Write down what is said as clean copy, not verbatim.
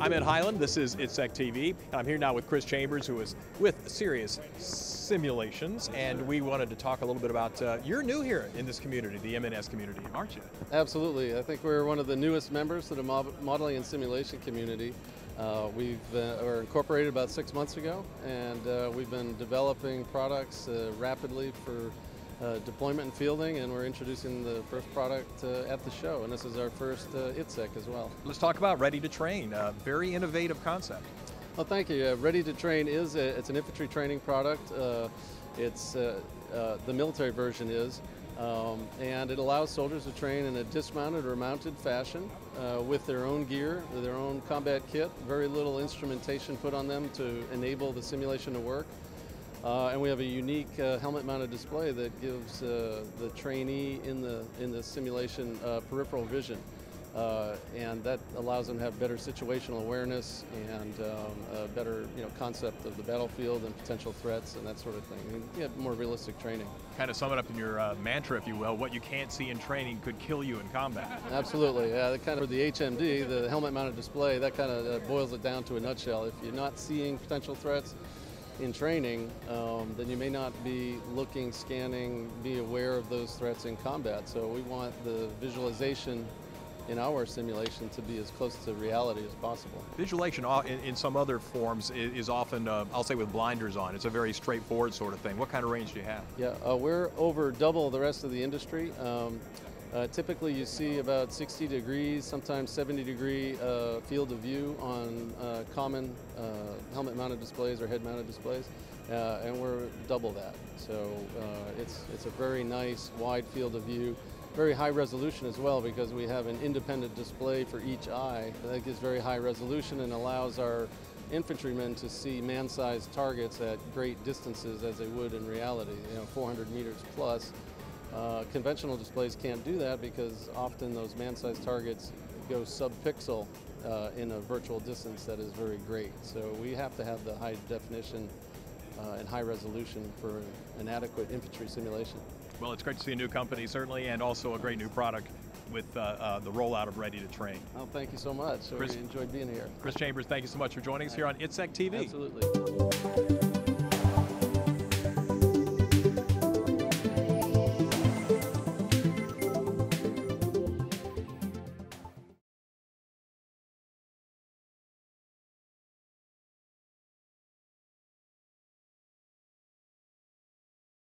I'm Ed Highland, this is ITSEC TV, and I'm here now with Chris Chambers, who is with Serious Simulations, and we wanted to talk a little bit about, you're new here in this community, the M&S community, aren't you? Absolutely. I think we're one of the newest members to the modeling and simulation community. We're incorporated about 6 months ago, and we've been developing products rapidly for deployment and fielding, and we're introducing the first product at the show, and this is our first ITSEC as well. Let's talk about Ready to Train, a very innovative concept. Well, thank you. Ready to Train it's an infantry training product. The military version is, and it allows soldiers to train in a dismounted or mounted fashion with their own gear, with their own combat kit, very little instrumentation put on them to enable the simulation to work. And we have a unique helmet-mounted display that gives the trainee in the simulation peripheral vision, and that allows them to have better situational awareness and a better concept of the battlefield and potential threats and that sort of thing. I mean, you have more realistic training. Kind of sum it up in your mantra, if you will, what you can't see in training could kill you in combat. Absolutely, yeah. For the HMD, the helmet-mounted display, that kind of boils it down to a nutshell. If you're not seeing potential threats in training, then you may not be looking, scanning, be aware of those threats in combat. So we want the visualization in our simulation to be as close to reality as possible. Visualization in some other forms is often, I'll say, with blinders on. It's a very straightforward sort of thing. What kind of range do you have? Yeah, we're over double the rest of the industry. Typically you see about 60 degrees, sometimes 70-degree field of view on common helmet-mounted displays or head-mounted displays, and we're double that. So it's a very nice wide field of view, very high resolution as well, because we have an independent display for each eye. That gives very high resolution and allows our infantrymen to see man-sized targets at great distances as they would in reality, 400 meters plus. Conventional displays can't do that because often those man-sized targets go sub-pixel in a virtual distance that is very great. So we have to have the high definition and high resolution for an adequate infantry simulation. Well, it's great to see a new company, certainly, and also a great new product with the rollout of Ready to Train. Oh, thank you so much. We enjoyed being here. Chris Chambers, thank you so much for joining us here on ITSEC TV. Absolutely.